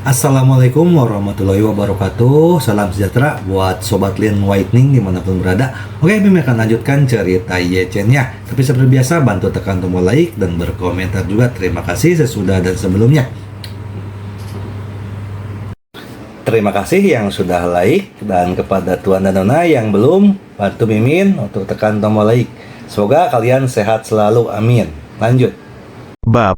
Assalamualaikum warahmatullahi wabarakatuh. Salam sejahtera buat Sobat Lin Whitening dimanapun berada. Oke, Bim akan lanjutkan cerita Yechen-nya. Tapi seperti biasa, bantu tekan tombol like dan berkomentar juga. Terima kasih sesudah dan sebelumnya. Terima kasih yang sudah like, dan kepada Tuan dan Nona yang belum, bantu Mimin untuk tekan tombol like. Semoga kalian sehat selalu, amin. Lanjut. Bab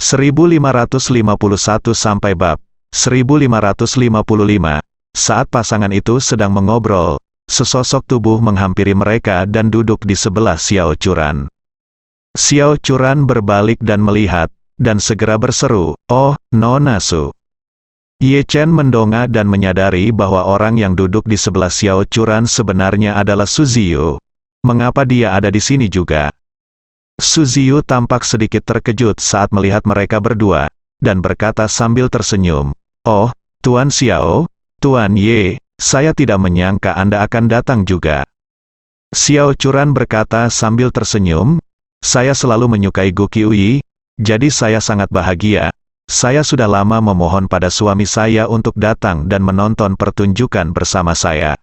1551 sampai bab 1555. Saat pasangan itu sedang mengobrol, sesosok tubuh menghampiri mereka dan duduk di sebelah Xiao Churan. Xiao Churan berbalik dan melihat, dan segera berseru, "Oh, Nona Su." Ye Chen mendongak dan menyadari bahwa orang yang duduk di sebelah Xiao Churan sebenarnya adalah Su Ziyu. Mengapa dia ada di sini juga? Su Ziyu tampak sedikit terkejut saat melihat mereka berdua, dan berkata sambil tersenyum, "Oh, Tuan Xiao, Tuan Ye, saya tidak menyangka Anda akan datang juga." Xiao Churan berkata sambil tersenyum, "Saya selalu menyukai Gu Qiuyi, jadi saya sangat bahagia. Saya sudah lama memohon pada suami saya untuk datang dan menonton pertunjukan bersama saya."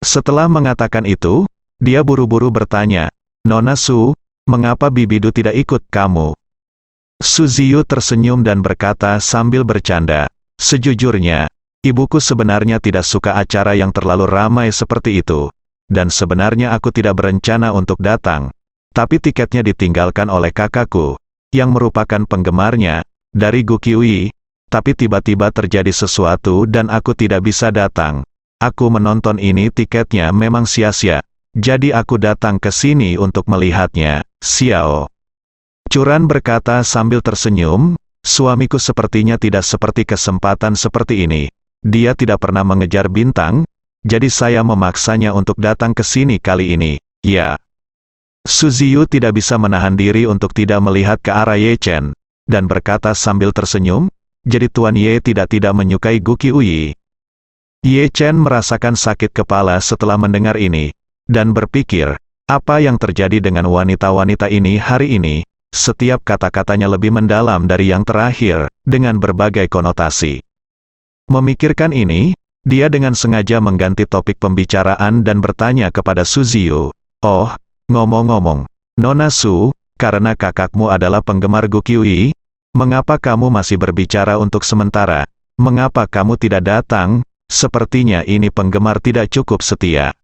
Setelah mengatakan itu, dia buru-buru bertanya, "Nona Su, mengapa Bibidu tidak ikut kamu?" Su Ziyu tersenyum dan berkata sambil bercanda, "Sejujurnya, ibuku sebenarnya tidak suka acara yang terlalu ramai seperti itu, dan sebenarnya aku tidak berencana untuk datang, tapi tiketnya ditinggalkan oleh kakakku, yang merupakan penggemarnya, dari Gu Qiuyi, tapi tiba-tiba terjadi sesuatu dan aku tidak bisa datang. Aku menonton ini tiketnya memang sia-sia, jadi aku datang ke sini untuk melihatnya." Xiao Churan berkata sambil tersenyum, "Suamiku sepertinya tidak seperti kesempatan seperti ini. Dia tidak pernah mengejar bintang, jadi saya memaksanya untuk datang ke sini kali ini, ya." Su Ziyu tidak bisa menahan diri untuk tidak melihat ke arah Ye Chen, dan berkata sambil tersenyum, "Jadi Tuan Ye tidak menyukai Gu Qiuyi?" Ye Chen merasakan sakit kepala setelah mendengar ini, dan berpikir, apa yang terjadi dengan wanita-wanita ini hari ini? Setiap kata-katanya lebih mendalam dari yang terakhir, dengan berbagai konotasi. Memikirkan ini, dia dengan sengaja mengganti topik pembicaraan dan bertanya kepada Su Ziyu, "Oh, ngomong-ngomong, Nona Su, karena kakakmu adalah penggemar Gu Qiuyi, mengapa kamu masih berbicara untuk sementara? Mengapa kamu tidak datang? Sepertinya ini penggemar tidak cukup setia."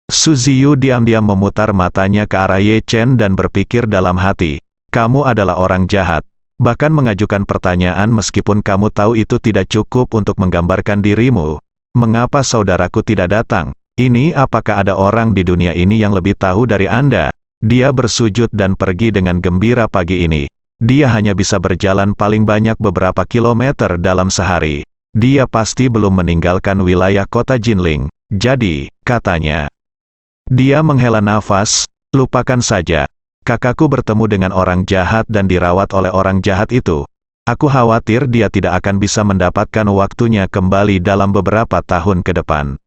Su Ziyu diam-diam memutar matanya ke arah Ye Chen dan berpikir dalam hati, "Kamu adalah orang jahat, bahkan mengajukan pertanyaan meskipun kamu tahu itu tidak cukup untuk menggambarkan dirimu. Mengapa saudaraku tidak datang? Ini apakah ada orang di dunia ini yang lebih tahu dari Anda?" Dia bersujud dan pergi dengan gembira pagi ini. Dia hanya bisa berjalan paling banyak beberapa kilometer dalam sehari. Dia pasti belum meninggalkan wilayah kota Jinling. Jadi, katanya, dia menghela nafas, "Lupakan saja. Kakakku bertemu dengan orang jahat dan dirawat oleh orang jahat itu. Aku khawatir dia tidak akan bisa mendapatkan waktunya kembali dalam beberapa tahun ke depan."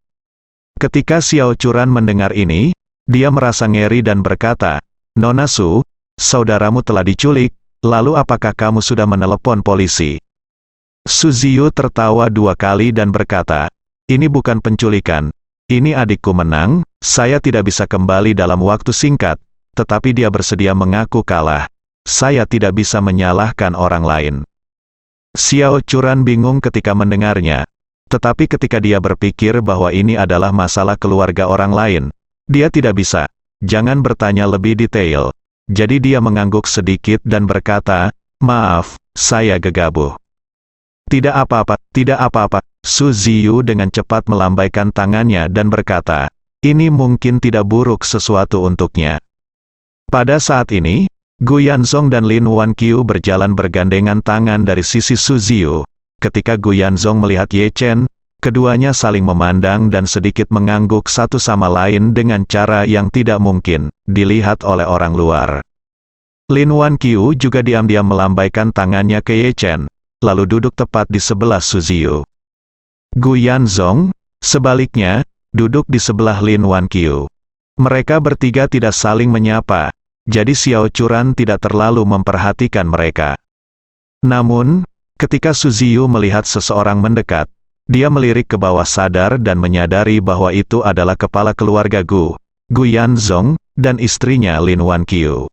Ketika Xiao Churan mendengar ini, dia merasa ngeri dan berkata, "Nona Su, saudaramu telah diculik, lalu apakah kamu sudah menelepon polisi?" Su Ziyu tertawa dua kali dan berkata, "Ini bukan penculikan. Ini adikku menang, saya tidak bisa kembali dalam waktu singkat, tetapi dia bersedia mengaku kalah. Saya tidak bisa menyalahkan orang lain." Xiao Churan bingung ketika mendengarnya, tetapi ketika dia berpikir bahwa ini adalah masalah keluarga orang lain, dia tidak bisa. Jangan bertanya lebih detail. Jadi dia mengangguk sedikit dan berkata, "Maaf, saya gegabah." "Tidak apa-apa, tidak apa-apa." Su Ziyu dengan cepat melambaikan tangannya dan berkata, "Ini mungkin tidak buruk sesuatu untuknya." Pada saat ini, Gu Yanzong dan Lin Wanqiu berjalan bergandengan tangan dari sisi Su Ziyu. Ketika Gu Yanzong melihat Ye Chen, keduanya saling memandang dan sedikit mengangguk satu sama lain dengan cara yang tidak mungkin dilihat oleh orang luar. Lin Wanqiu juga diam-diam melambaikan tangannya ke Ye Chen, lalu duduk tepat di sebelah Su Ziyu. Gu Yanzong, sebaliknya, duduk di sebelah Lin Wanqiu. Mereka bertiga tidak saling menyapa, jadi Xiao Churan tidak terlalu memperhatikan mereka. Namun, Ketika Su Ziyu melihat seseorang mendekat, dia melirik ke bawah sadar dan menyadari bahwa itu adalah kepala keluarga Gu Yanzong, dan istrinya Lin Wanqiu.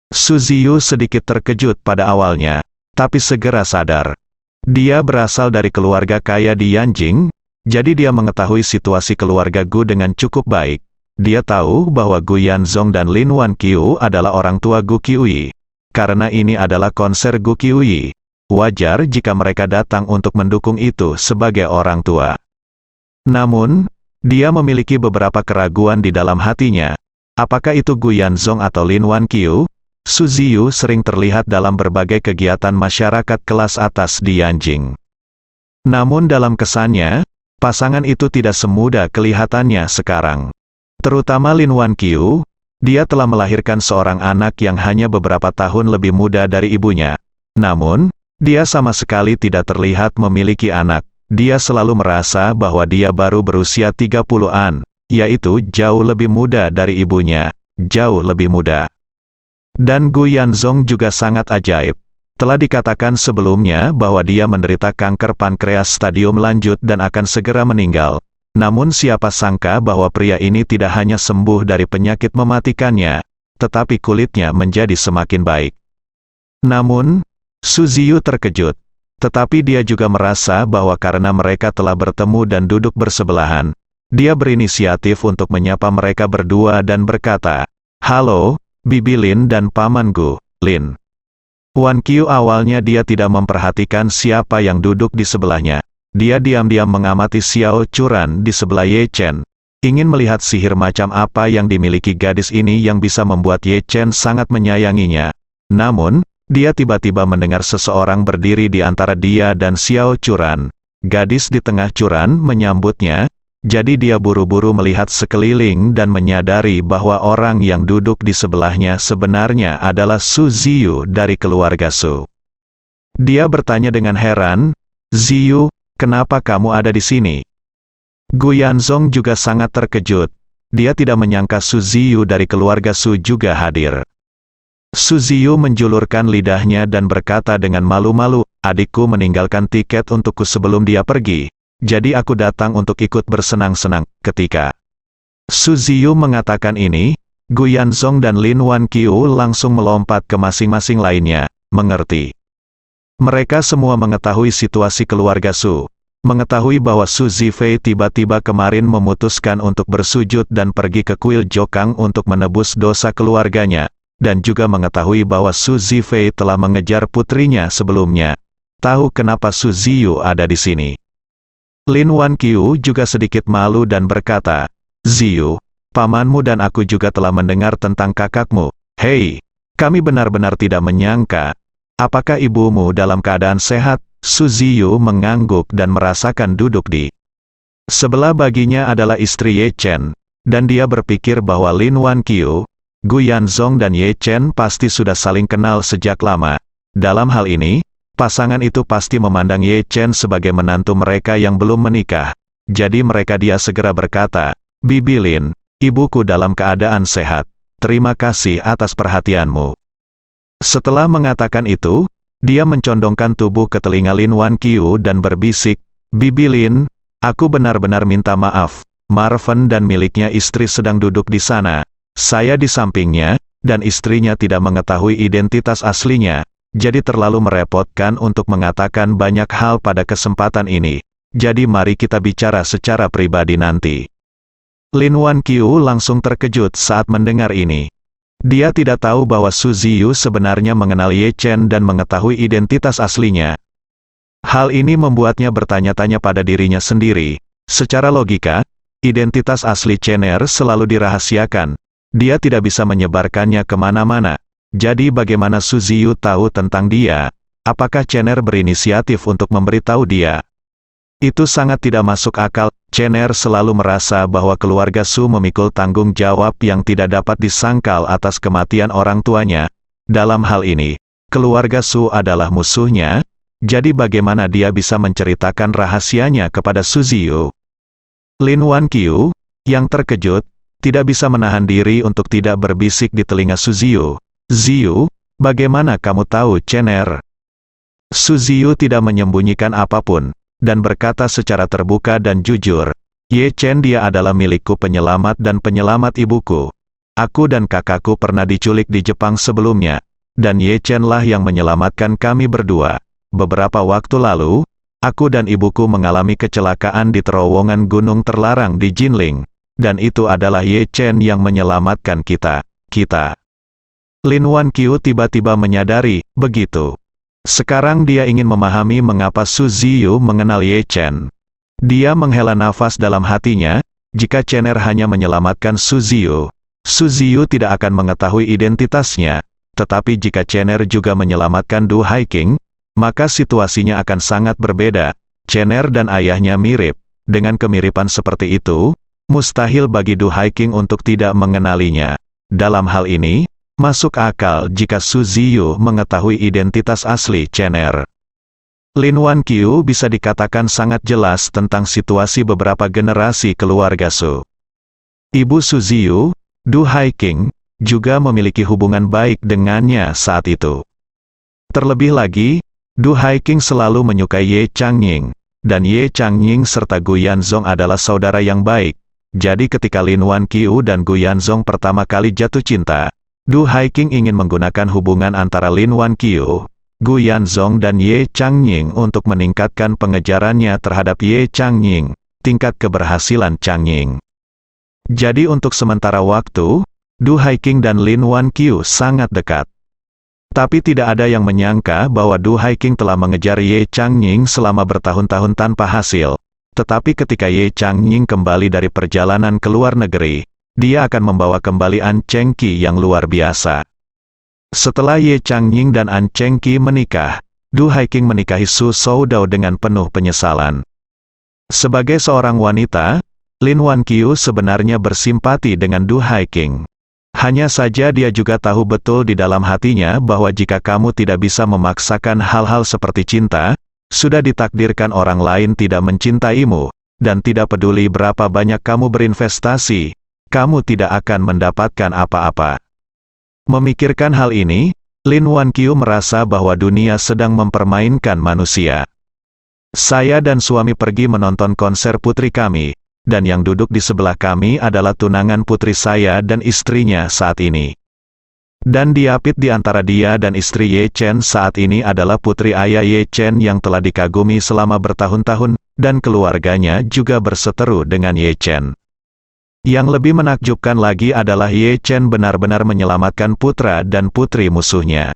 Su Ziyu sedikit terkejut pada awalnya, tapi segera sadar. Dia berasal dari keluarga kaya di Yanjing, jadi dia mengetahui situasi keluarga Gu dengan cukup baik. Dia tahu bahwa Gu Yanzong dan Lin Wanqiu adalah orang tua Gu Qiuyi. Karena ini adalah konser Gu Qiuyi, wajar jika mereka datang untuk mendukung itu sebagai orang tua. Namun, dia memiliki beberapa keraguan di dalam hatinya. Apakah itu Gu Yanzong atau Lin Wanqiu? Su Ziyu sering terlihat dalam berbagai kegiatan masyarakat kelas atas di Yanjing. Namun dalam kesannya, pasangan itu tidak semudah kelihatannya sekarang. Terutama Lin Wanqiu, dia telah melahirkan seorang anak yang hanya beberapa tahun lebih muda dari ibunya. Namun, dia sama sekali tidak terlihat memiliki anak. Dia selalu merasa bahwa dia baru berusia 30-an, yaitu jauh lebih muda dari ibunya, jauh lebih muda. Dan Gu Yanzong juga sangat ajaib. Telah dikatakan sebelumnya bahwa dia menderita kanker pankreas stadium lanjut dan akan segera meninggal. Namun siapa sangka bahwa pria ini tidak hanya sembuh dari penyakit mematikannya, tetapi kulitnya menjadi semakin baik. Namun, Su Ziyu terkejut. Tetapi dia juga merasa bahwa karena mereka telah bertemu dan duduk bersebelahan, dia berinisiatif untuk menyapa mereka berdua dan berkata, "Halo, Bibi Lin dan Paman Gu, Lin." Wanqiu awalnya dia tidak memperhatikan siapa yang duduk di sebelahnya. Dia diam-diam mengamati Xiao Churan di sebelah Ye Chen, ingin melihat sihir macam apa yang dimiliki gadis ini yang bisa membuat Ye Chen sangat menyayanginya. Namun, dia tiba-tiba mendengar seseorang berdiri di antara dia dan Xiao Churan. Gadis di tengah Churan menyambutnya, jadi dia buru-buru melihat sekeliling dan menyadari bahwa orang yang duduk di sebelahnya sebenarnya adalah Su Ziyu dari keluarga Su. Dia bertanya dengan heran, "Ziyu, kenapa kamu ada di sini?" Gu Yanzong juga sangat terkejut. Dia tidak menyangka Su Ziyu dari keluarga Su juga hadir. Su Ziyu menjulurkan lidahnya dan berkata dengan malu-malu, "Adikku meninggalkan tiket untukku sebelum dia pergi. Jadi aku datang untuk ikut bersenang-senang." Ketika Su Ziyu mengatakan ini, Gu Yanzong dan Lin Wanqiu langsung melompat ke masing-masing lainnya, mengerti. Mereka semua mengetahui situasi keluarga Su. Mengetahui bahwa Su Zifei tiba-tiba kemarin memutuskan untuk bersujud dan pergi ke kuil Jokang untuk menebus dosa keluarganya, dan juga mengetahui bahwa Su Zifei telah mengejar putrinya sebelumnya. Tahu kenapa Su Ziyu ada di sini. Lin Wanqiu juga sedikit malu dan berkata, "Ziyu, pamanmu dan aku juga telah mendengar tentang kakakmu. Hei, kami benar-benar tidak menyangka. Apakah ibumu dalam keadaan sehat?" Su Ziyu mengangguk dan merasakan duduk di sebelah baginya adalah istri Ye Chen, dan dia berpikir bahwa Lin Wanqiu, Gu Yanzong dan Ye Chen pasti sudah saling kenal sejak lama. Dalam hal ini, pasangan itu pasti memandang Ye Chen sebagai menantu mereka yang belum menikah. Jadi dia segera berkata, "Bibi Lin, ibuku dalam keadaan sehat. Terima kasih atas perhatianmu." Setelah mengatakan itu, dia mencondongkan tubuh ke telinga Lin Wanqiu dan berbisik, "Bibi Lin, aku benar-benar minta maaf. Marven dan miliknya istri sedang duduk di sana. Saya di sampingnya, dan istrinya tidak mengetahui identitas aslinya. Jadi terlalu merepotkan untuk mengatakan banyak hal pada kesempatan ini. Jadi mari kita bicara secara pribadi nanti." Lin Wanqiu langsung terkejut saat mendengar ini. Dia tidak tahu bahwa Su Ziyu sebenarnya mengenal Ye Chen dan mengetahui identitas aslinya. Hal ini membuatnya bertanya-tanya pada dirinya sendiri. Secara logika, identitas asli Chener selalu dirahasiakan. Dia tidak bisa menyebarkannya kemana-mana. Jadi bagaimana Su Ziyu tahu tentang dia? Apakah Chener berinisiatif untuk memberitahu dia? Itu sangat tidak masuk akal. Chener selalu merasa bahwa keluarga Su memikul tanggung jawab yang tidak dapat disangkal atas kematian orang tuanya. Dalam hal ini, keluarga Su adalah musuhnya, jadi bagaimana dia bisa menceritakan rahasianya kepada Su Ziyu? Lin Wanqiu, yang terkejut, tidak bisa menahan diri untuk tidak berbisik di telinga Su Ziyu. "Ziyu, bagaimana kamu tahu Chener?" Su Ziyu tidak menyembunyikan apapun, dan berkata secara terbuka dan jujur, Ye Chen, dia adalah milikku, penyelamat dan penyelamat ibuku. Aku dan kakakku pernah diculik di Jepang sebelumnya, dan Ye Chen lah yang menyelamatkan kami berdua. Beberapa waktu lalu, aku dan ibuku mengalami kecelakaan di terowongan gunung terlarang di Jinling, dan itu adalah Ye Chen yang menyelamatkan kita. Lin Wanqiu tiba-tiba menyadari, begitu. Sekarang dia ingin memahami mengapa Su Ziyu mengenal Ye Chen. Dia menghela nafas dalam hatinya, jika Chener hanya menyelamatkan Su Ziyu tidak akan mengetahui identitasnya. Tetapi jika Chener juga menyelamatkan Du Haiking, maka situasinya akan sangat berbeda. Chener dan ayahnya mirip. Dengan kemiripan seperti itu, mustahil bagi Du Haiking untuk tidak mengenalinya. Dalam hal ini, masuk akal jika Su Ziyu mengetahui identitas asli Chener. Lin Wanqiu bisa dikatakan sangat jelas tentang situasi beberapa generasi keluarga Su. Ibu Su Ziyu, Du Haiking, juga memiliki hubungan baik dengannya saat itu. Terlebih lagi, Du Haiking selalu menyukai Ye Changying, dan Ye Changying serta Gu Yanzong adalah saudara yang baik. Jadi ketika Lin Wanqiu dan Gu Yanzong pertama kali jatuh cinta, Du Haiking ingin menggunakan hubungan antara Lin Wanqiu, Gu Yanzong dan Ye Changying untuk meningkatkan pengejarannya terhadap Ye Changying, tingkat keberhasilan Changying. Jadi untuk sementara waktu, Du Haiking dan Lin Wanqiu sangat dekat. Tapi tidak ada yang menyangka bahwa Du Haiking telah mengejar Ye Changying selama bertahun-tahun tanpa hasil. Tetapi ketika Ye Changying kembali dari perjalanan ke luar negeri, dia akan membawa kembali An Chengqi yang luar biasa. Setelah Ye Changying dan An Chengqi menikah, Du Haiking menikahi Su Soudao dengan penuh penyesalan. Sebagai seorang wanita, Lin Wanqiu sebenarnya bersimpati dengan Du Haiking. Hanya saja dia juga tahu betul di dalam hatinya bahwa jika kamu tidak bisa memaksakan hal-hal seperti cinta, sudah ditakdirkan orang lain tidak mencintaimu, dan tidak peduli berapa banyak kamu berinvestasi, kamu tidak akan mendapatkan apa-apa. Memikirkan hal ini, Lin Wanqiu merasa bahwa dunia sedang mempermainkan manusia. Saya dan suami pergi menonton konser putri kami, dan yang duduk di sebelah kami adalah tunangan putri saya dan istrinya saat ini. Dan diapit di antara dia dan istri Ye Chen saat ini adalah putri ayah Ye Chen yang telah dikagumi selama bertahun-tahun, dan keluarganya juga berseteru dengan Ye Chen. Yang lebih menakjubkan lagi adalah Ye Chen benar-benar menyelamatkan putra dan putri musuhnya.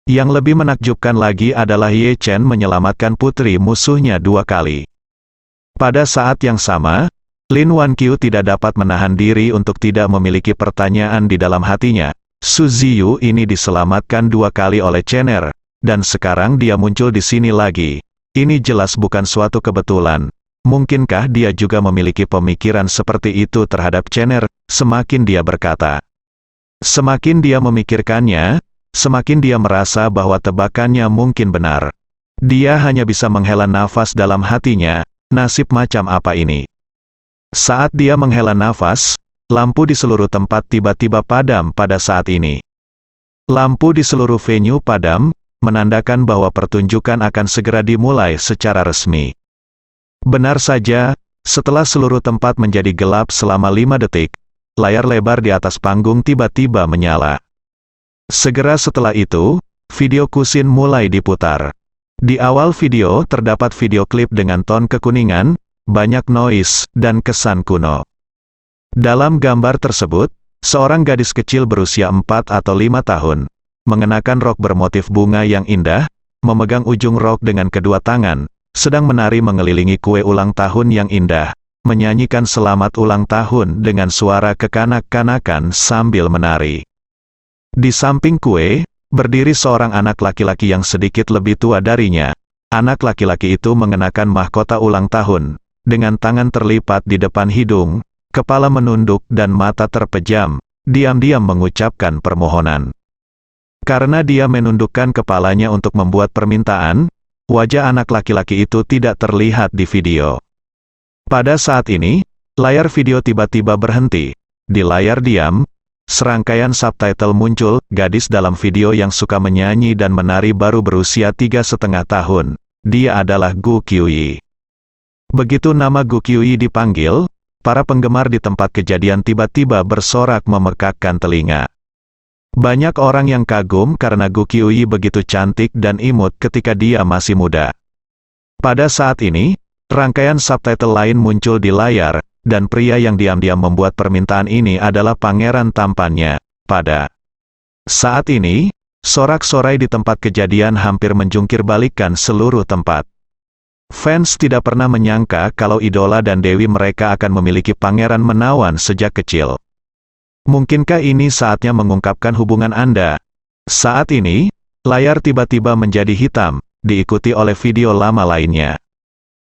Yang lebih menakjubkan lagi adalah Ye Chen menyelamatkan putri musuhnya 2 kali. Pada saat yang sama, Lin Wanqiu tidak dapat menahan diri untuk tidak memiliki pertanyaan di dalam hatinya. Su Ziyu ini diselamatkan 2 kali oleh Chener, dan sekarang dia muncul di sini lagi. Ini jelas bukan suatu kebetulan. Mungkinkah dia juga memiliki pemikiran seperti itu terhadap Chener? Semakin dia berkata, semakin dia memikirkannya, semakin dia merasa bahwa tebakannya mungkin benar. Dia hanya bisa menghela nafas dalam hatinya, nasib macam apa ini? Saat dia menghela nafas, lampu di seluruh tempat tiba-tiba padam pada saat ini. Lampu di seluruh venue padam, menandakan bahwa pertunjukan akan segera dimulai secara resmi. Benar saja, setelah seluruh tempat menjadi gelap selama 5 detik, layar lebar di atas panggung tiba-tiba menyala. Segera setelah itu, video kusin mulai diputar. Di awal video terdapat video klip dengan ton kekuningan, banyak noise, dan kesan kuno. Dalam gambar tersebut, seorang gadis kecil berusia 4 atau 5 tahun, mengenakan rok bermotif bunga yang indah, memegang ujung rok dengan kedua tangan, sedang menari mengelilingi kue ulang tahun yang indah, menyanyikan selamat ulang tahun dengan suara kekanak-kanakan sambil menari. Di samping kue, berdiri seorang anak laki-laki yang sedikit lebih tua darinya. Anak laki-laki itu mengenakan mahkota ulang tahun, dengan tangan terlipat di depan hidung, kepala menunduk dan mata terpejam, diam-diam mengucapkan permohonan. Karena dia menundukkan kepalanya untuk membuat permintaan, wajah anak laki-laki itu tidak terlihat di video. Pada saat ini, layar video tiba-tiba berhenti. Di layar diam, serangkaian subtitle muncul, gadis dalam video yang suka menyanyi dan menari baru berusia 3,5 tahun. Dia adalah Gu Qiuyi. Begitu nama Gu Qiuyi dipanggil, para penggemar di tempat kejadian tiba-tiba bersorak memekakkan telinga. Banyak orang yang kagum karena Gu Qiuyi begitu cantik dan imut ketika dia masih muda. Pada saat ini, rangkaian subtitle lain muncul di layar, dan pria yang diam-diam membuat permintaan ini adalah pangeran tampannya. Pada saat ini, sorak-sorai di tempat kejadian hampir menjungkir balikkan seluruh tempat. Fans tidak pernah menyangka kalau idola dan dewi mereka akan memiliki pangeran menawan sejak kecil. Mungkinkah ini saatnya mengungkapkan hubungan Anda? Saat ini, layar tiba-tiba menjadi hitam, diikuti oleh video lama lainnya.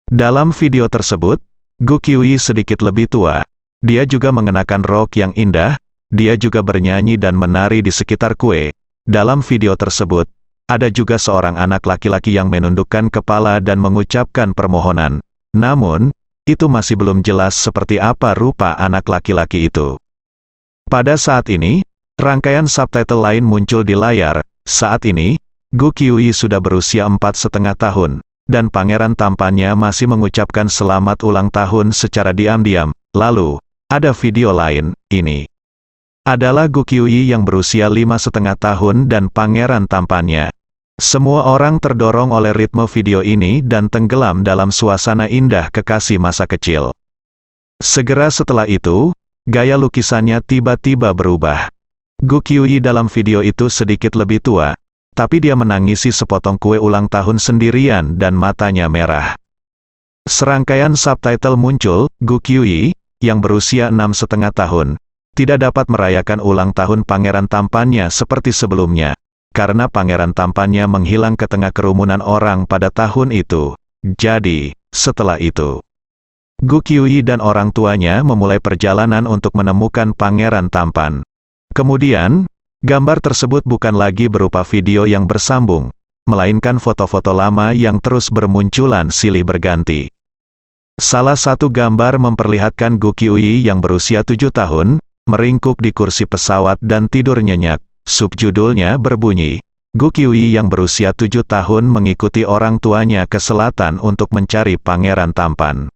Dalam video tersebut, Gu Qiuyi sedikit lebih tua. Dia juga mengenakan rok yang indah, dia juga bernyanyi dan menari di sekitar kue. Dalam video tersebut, ada juga seorang anak laki-laki yang menundukkan kepala dan mengucapkan permohonan. Namun, itu masih belum jelas seperti apa rupa anak laki-laki itu. Pada saat ini, rangkaian subtitle lain muncul di layar. Saat ini, Gu Qiuyi sudah berusia 4,5 tahun. Dan pangeran tampannya masih mengucapkan selamat ulang tahun secara diam-diam. Lalu, ada video lain, ini adalah Gu Qiuyi yang berusia 5,5 tahun dan pangeran tampannya. Semua orang terdorong oleh ritme video ini dan tenggelam dalam suasana indah kekasih masa kecil. Segera setelah itu, gaya lukisannya tiba-tiba berubah. Gu Qiuyi dalam video itu sedikit lebih tua, tapi dia menangisi sepotong kue ulang tahun sendirian dan matanya merah. Serangkaian subtitle muncul, Gu Qiuyi, yang berusia 6,5 tahun, tidak dapat merayakan ulang tahun pangeran tampannya seperti sebelumnya, karena pangeran tampannya menghilang ke tengah kerumunan orang pada tahun itu. Jadi, setelah itu, Gu Qiuyi dan orang tuanya memulai perjalanan untuk menemukan pangeran tampan. Kemudian, gambar tersebut bukan lagi berupa video yang bersambung, melainkan foto-foto lama yang terus bermunculan silih berganti. Salah satu gambar memperlihatkan Gu Qiuyi yang berusia 7 tahun, meringkuk di kursi pesawat dan tidur nyenyak. Subjudulnya berbunyi, Gu Qiuyi yang berusia 7 tahun mengikuti orang tuanya ke selatan untuk mencari pangeran tampan.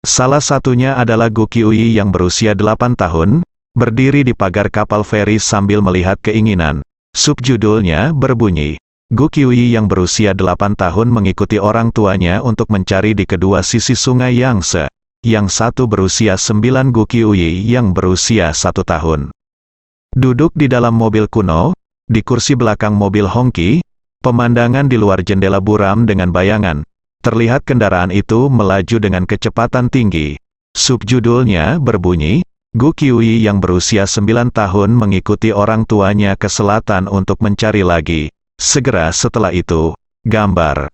Salah satunya adalah Gu Qiuyi yang berusia 8 tahun, berdiri di pagar kapal feri sambil melihat keinginan. Subjudulnya berbunyi, Gu Qiuyi yang berusia 8 tahun mengikuti orang tuanya untuk mencari di kedua sisi sungai Yangtze. Yang satu berusia 9. Gu Qiuyi yang berusia 1 tahun. Duduk di dalam mobil kuno, di kursi belakang mobil hongki, pemandangan di luar jendela buram dengan bayangan. Terlihat kendaraan itu melaju dengan kecepatan tinggi. Subjudulnya berbunyi, Gu Qiuyi yang berusia 9 tahun mengikuti orang tuanya ke selatan untuk mencari lagi. Segera setelah itu, gambar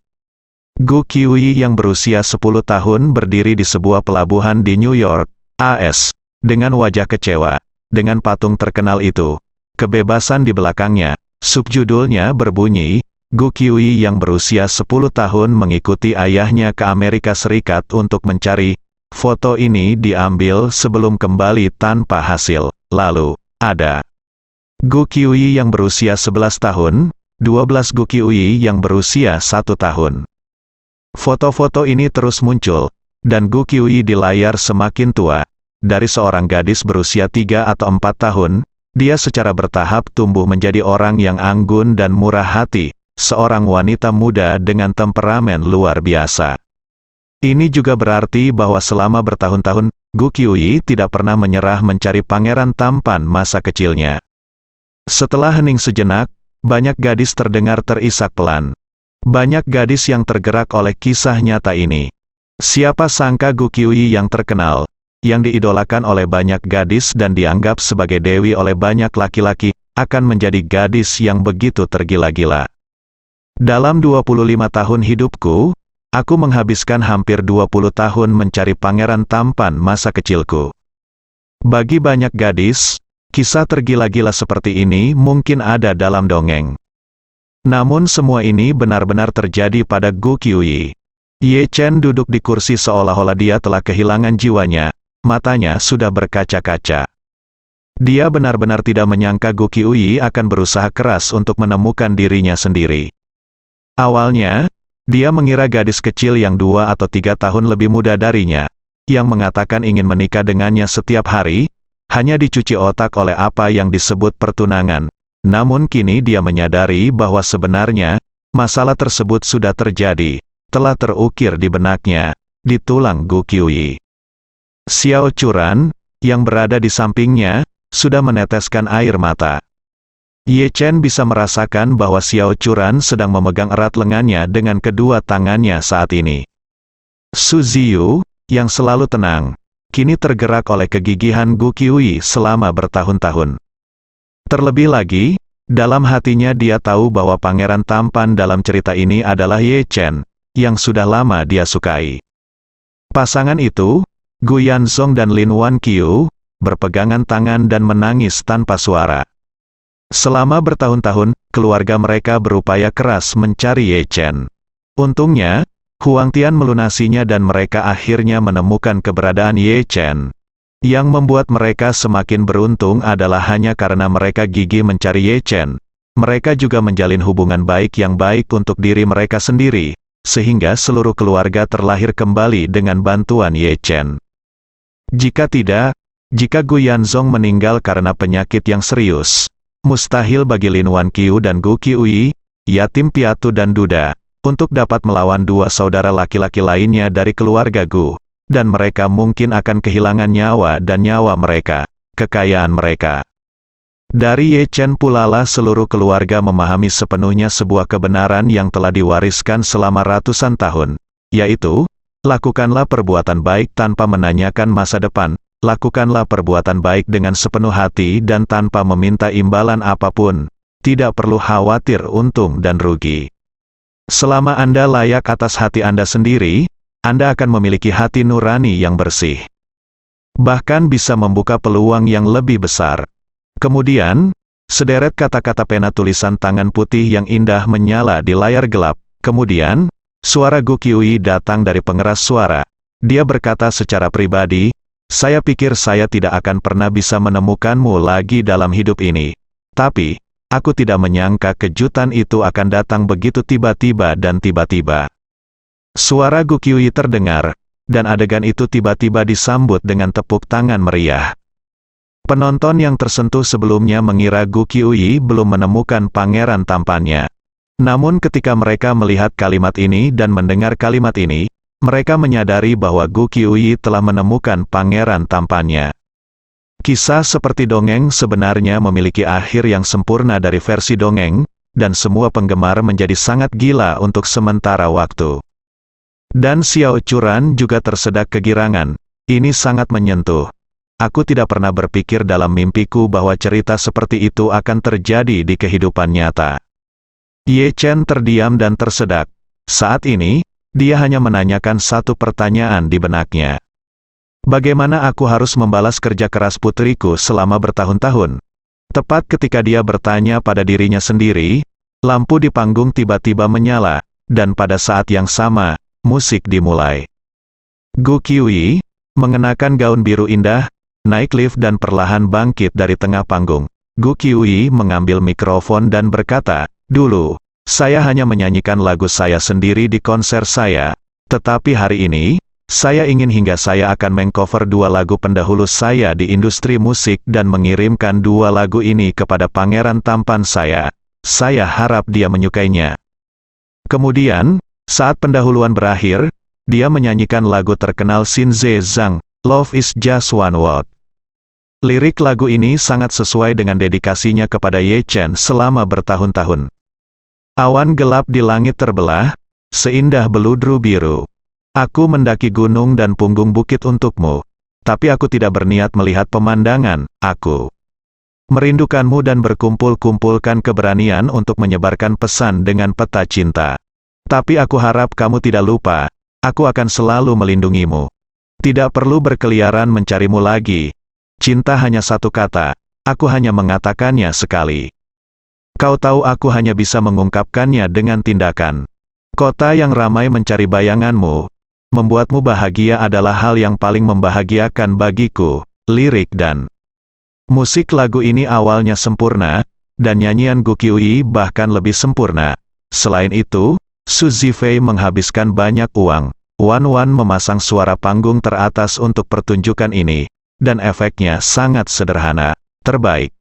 Gu Qiuyi yang berusia 10 tahun berdiri di sebuah pelabuhan di New York, AS, dengan wajah kecewa, dengan patung terkenal itu. Kebebasan di belakangnya. Subjudulnya berbunyi, Gu Qiuyi yang berusia 10 tahun mengikuti ayahnya ke Amerika Serikat untuk mencari. Foto ini diambil sebelum kembali tanpa hasil. Lalu, ada Gu Qiuyi yang berusia 11 tahun, 12 Gu Qiuyi yang berusia 1 tahun. Foto-foto ini terus muncul, dan Gu Qiuyi di layar semakin tua. Dari seorang gadis berusia 3 atau 4 tahun, dia secara bertahap tumbuh menjadi orang yang anggun dan murah hati, seorang wanita muda dengan temperamen luar biasa. Ini juga berarti bahwa selama bertahun-tahun, Gu Qiuyi tidak pernah menyerah mencari pangeran tampan masa kecilnya. Setelah hening sejenak, banyak gadis terdengar terisak pelan. Banyak gadis yang tergerak oleh kisah nyata ini. Siapa sangka Gu Qiuyi yang terkenal, yang diidolakan oleh banyak gadis dan dianggap sebagai dewi oleh banyak laki-laki, akan menjadi gadis yang begitu tergila-gila. Dalam 25 tahun hidupku, aku menghabiskan hampir 20 tahun mencari pangeran tampan masa kecilku. Bagi banyak gadis, kisah tergila-gila seperti ini mungkin ada dalam dongeng. Namun semua ini benar-benar terjadi pada Gu Qiuyi. Ye Chen duduk di kursi seolah-olah dia telah kehilangan jiwanya, matanya sudah berkaca-kaca. Dia benar-benar tidak menyangka Gu Qiuyi akan berusaha keras untuk menemukan dirinya sendiri. Awalnya, dia mengira gadis kecil yang 2 atau 3 tahun lebih muda darinya, yang mengatakan ingin menikah dengannya setiap hari, hanya dicuci otak oleh apa yang disebut pertunangan. Namun kini dia menyadari bahwa sebenarnya, masalah tersebut sudah terjadi, telah terukir di benaknya, di tulang Gu Qiuyi. Xiao Churan, yang berada di sampingnya, sudah meneteskan air mata. Ye Chen bisa merasakan bahwa Xiao Churan sedang memegang erat lengannya dengan kedua tangannya saat ini. Su Ziyu, yang selalu tenang, kini tergerak oleh kegigihan Gu Qiuyi selama bertahun-tahun. Terlebih lagi, dalam hatinya dia tahu bahwa pangeran tampan dalam cerita ini adalah Ye Chen, yang sudah lama dia sukai. Pasangan itu, Gu Yanzong dan Lin Wan Qiu, berpegangan tangan dan menangis tanpa suara. Selama bertahun-tahun, keluarga mereka berupaya keras mencari Ye Chen. Untungnya, Huang Tian melunasinya dan mereka akhirnya menemukan keberadaan Ye Chen. Yang membuat mereka semakin beruntung adalah hanya karena mereka gigih mencari Ye Chen. Mereka juga menjalin hubungan baik yang baik untuk diri mereka sendiri, sehingga seluruh keluarga terlahir kembali dengan bantuan Ye Chen. Jika tidak, jika Gu Yanzong meninggal karena penyakit yang serius, mustahil bagi Lin Wan Qiu dan Gu Qiuyi, yatim piatu dan duda, untuk dapat melawan 2 saudara laki-laki lainnya dari keluarga Gu, dan mereka mungkin akan kehilangan nyawa dan nyawa mereka, kekayaan mereka. Dari Ye Chen pulalah seluruh keluarga memahami sepenuhnya sebuah kebenaran yang telah diwariskan selama ratusan tahun, yaitu, lakukanlah perbuatan baik tanpa menanyakan masa depan. Lakukanlah perbuatan baik dengan sepenuh hati dan tanpa meminta imbalan apapun. Tidak perlu khawatir untung dan rugi. Selama Anda layak atas hati Anda sendiri, Anda akan memiliki hati nurani yang bersih. Bahkan bisa membuka peluang yang lebih besar. Kemudian, sederet kata-kata pena tulisan tangan putih yang indah menyala di layar gelap. Kemudian, suara Gu Qiuyi datang dari pengeras suara. Dia berkata secara pribadi, "Saya pikir saya tidak akan pernah bisa menemukanmu lagi dalam hidup ini. Tapi, aku tidak menyangka kejutan itu akan datang begitu tiba-tiba dan tiba-tiba." Suara Gu Qiuyi terdengar, dan adegan itu tiba-tiba disambut dengan tepuk tangan meriah. Penonton yang tersentuh sebelumnya mengira Gu Qiuyi belum menemukan pangeran tampannya. Namun ketika mereka melihat kalimat ini dan mendengar kalimat ini, mereka menyadari bahwa Gu Qiuyi telah menemukan pangeran tampannya. Kisah seperti dongeng sebenarnya memiliki akhir yang sempurna dari versi dongeng, dan semua penggemar menjadi sangat gila untuk sementara waktu. Dan Xiao Churan juga tersedak kegirangan. Ini sangat menyentuh. Aku tidak pernah berpikir dalam mimpiku bahwa cerita seperti itu akan terjadi di kehidupan nyata. Ye Chen terdiam dan tersedak. Saat ini, dia hanya menanyakan satu pertanyaan di benaknya. Bagaimana aku harus membalas kerja keras putriku selama bertahun-tahun? Tepat ketika dia bertanya pada dirinya sendiri, lampu di panggung tiba-tiba menyala, dan pada saat yang sama, musik dimulai. Gu Qiuyi, mengenakan gaun biru indah, naik lift dan perlahan bangkit dari tengah panggung. Gu Qiuyi mengambil mikrofon dan berkata, "Dulu, saya hanya menyanyikan lagu saya sendiri di konser saya. Tetapi hari ini, saya ingin hingga saya akan mengcover 2 lagu pendahulu saya di industri musik dan mengirimkan 2 lagu ini kepada pangeran tampan saya. Saya harap dia menyukainya." Kemudian, saat pendahuluan berakhir, dia menyanyikan lagu terkenal Xin Ze Zhang, "Love is Just One Word." Lirik lagu ini sangat sesuai dengan dedikasinya kepada Ye Chen selama bertahun-tahun. Awan gelap di langit terbelah, seindah beludru biru. Aku mendaki gunung dan punggung bukit untukmu, tapi aku tidak berniat melihat pemandangan, aku merindukanmu dan berkumpul-kumpulkan keberanian untuk menyebarkan pesan dengan peta cinta. Tapi aku harap kamu tidak lupa, aku akan selalu melindungimu. Tidak perlu berkeliaran mencarimu lagi. Cinta hanya satu kata, aku hanya mengatakannya sekali. Kau tahu aku hanya bisa mengungkapkannya dengan tindakan. Kota yang ramai mencari bayanganmu, membuatmu bahagia adalah hal yang paling membahagiakan bagiku. Lirik dan Musik lagu ini awalnya sempurna, dan nyanyian Gu Qiuyi bahkan lebih sempurna. Selain itu, Su Zifei menghabiskan banyak uang. Wan Wan memasang suara panggung teratas untuk pertunjukan ini, dan efeknya sangat sederhana, terbaik.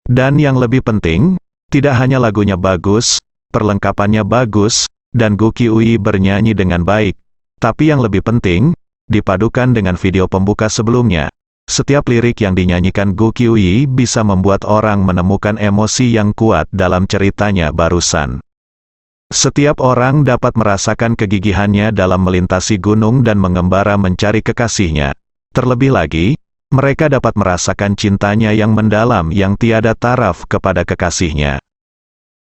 Dan yang lebih penting, tidak hanya lagunya bagus, perlengkapannya bagus, dan Gu Qiuyi bernyanyi dengan baik, tapi yang lebih penting, dipadukan dengan video pembuka sebelumnya. Setiap lirik yang dinyanyikan Gu Qiuyi bisa membuat orang menemukan emosi yang kuat dalam ceritanya barusan. Setiap orang dapat merasakan kegigihannya dalam melintasi gunung dan mengembara mencari kekasihnya. Terlebih lagi, mereka dapat merasakan cintanya yang mendalam yang tiada taraf kepada kekasihnya.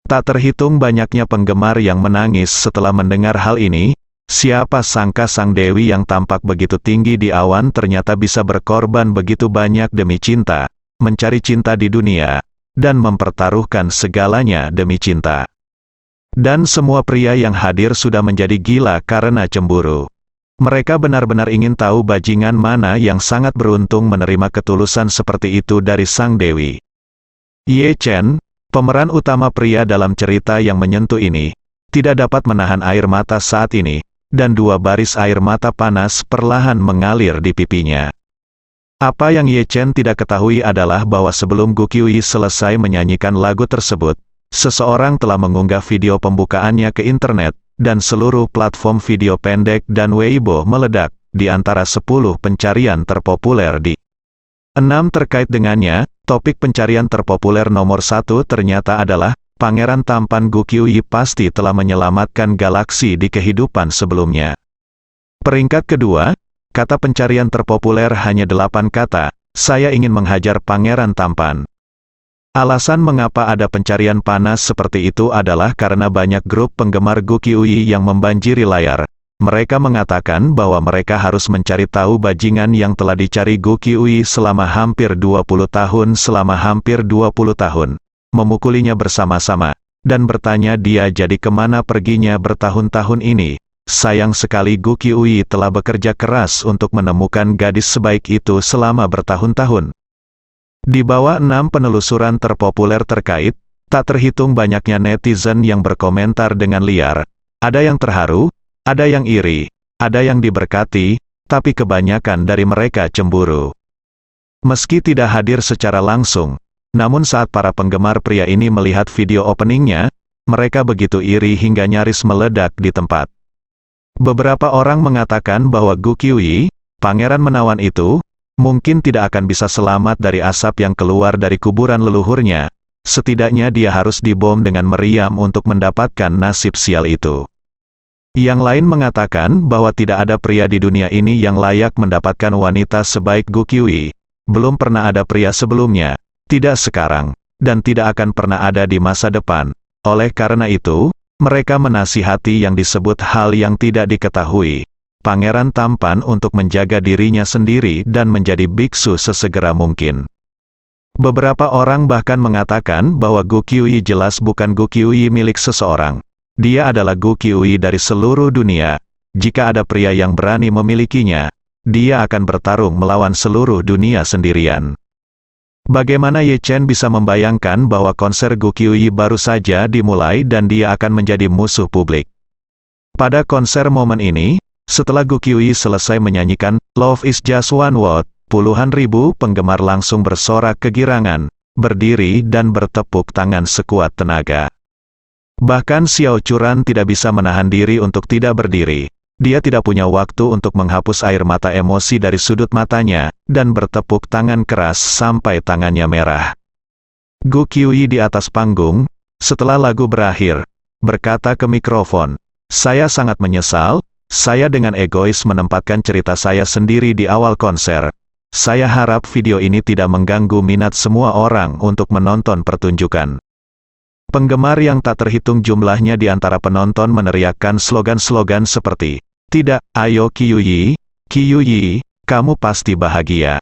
Tak terhitung banyaknya penggemar yang menangis setelah mendengar hal ini. Siapa sangka sang dewi yang tampak begitu tinggi di awan ternyata bisa berkorban begitu banyak demi cinta, mencari cinta di dunia, dan mempertaruhkan segalanya demi cinta. Dan semua pria yang hadir sudah menjadi gila karena cemburu. Mereka benar-benar ingin tahu bajingan mana yang sangat beruntung menerima ketulusan seperti itu dari sang dewi. Ye Chen, pemeran utama pria dalam cerita yang menyentuh ini, tidak dapat menahan air mata saat ini, dan dua baris air mata panas perlahan mengalir di pipinya. Apa yang Ye Chen tidak ketahui adalah bahwa sebelum Gu Qiuyi selesai menyanyikan lagu tersebut, seseorang telah mengunggah video pembukaannya ke internet, dan seluruh platform video pendek dan Weibo meledak, di antara 10 pencarian terpopuler di 6 terkait dengannya. Topik pencarian terpopuler nomor 1 ternyata adalah, Pangeran Tampan Gu Qiuyi pasti telah menyelamatkan galaksi di kehidupan sebelumnya. Peringkat kedua, kata pencarian terpopuler hanya 8 kata, saya ingin menghajar Pangeran Tampan. Alasan mengapa ada pencarian panas seperti itu adalah karena banyak grup penggemar Gu Qiuyi yang membanjiri layar. Mereka mengatakan bahwa mereka harus mencari tahu bajingan yang telah dicari Gu Qiuyi selama hampir 20 tahun. Memukulinya bersama-sama, dan bertanya dia jadi kemana perginya bertahun-tahun ini. Sayang sekali Gu Qiuyi telah bekerja keras untuk menemukan gadis sebaik itu selama bertahun-tahun. Di bawah 6 penelusuran terpopuler terkait, tak terhitung banyaknya netizen yang berkomentar dengan liar. Ada yang terharu, ada yang iri, ada yang diberkati, tapi kebanyakan dari mereka cemburu. Meski tidak hadir secara langsung, namun saat para penggemar pria ini melihat video openingnya, mereka begitu iri hingga nyaris meledak di tempat. Beberapa orang mengatakan bahwa Gu Qiuyi, pangeran menawan itu, mungkin tidak akan bisa selamat dari asap yang keluar dari kuburan leluhurnya. Setidaknya dia harus dibom dengan meriam untuk mendapatkan nasib sial itu. Yang lain mengatakan bahwa tidak ada pria di dunia ini yang layak mendapatkan wanita sebaik Gu Qiuyi. Belum pernah ada pria sebelumnya, tidak sekarang, dan tidak akan pernah ada di masa depan. Oleh karena itu, mereka menasihati yang disebut hal yang tidak diketahui, Pangeran Tampan untuk menjaga dirinya sendiri dan menjadi biksu sesegera mungkin. Beberapa orang bahkan mengatakan bahwa Gu Qiuyi jelas bukan Gu Qiuyi milik seseorang. Dia adalah Gu Qiuyi dari seluruh dunia. Jika ada pria yang berani memilikinya, dia akan bertarung melawan seluruh dunia sendirian. Bagaimana Ye Chen bisa membayangkan bahwa konser Gu Qiuyi baru saja dimulai dan dia akan menjadi musuh publik? Pada konser momen ini, setelah Gu Qiuyi selesai menyanyikan Love is Just One Word, puluhan ribu penggemar langsung bersorak kegirangan, berdiri dan bertepuk tangan sekuat tenaga. Bahkan Xiao Churan tidak bisa menahan diri untuk tidak berdiri. Dia tidak punya waktu untuk menghapus air mata emosi dari sudut matanya, dan bertepuk tangan keras sampai tangannya merah. Gu Qiuyi di atas panggung, setelah lagu berakhir, berkata ke mikrofon, "Saya sangat menyesal, saya dengan egois menempatkan cerita saya sendiri di awal konser. Saya harap video ini tidak mengganggu minat semua orang untuk menonton pertunjukan." Penggemar yang tak terhitung jumlahnya di antara penonton meneriakkan slogan-slogan seperti, "Tidak, ayo Qiuyi, Qiuyi, kamu pasti bahagia."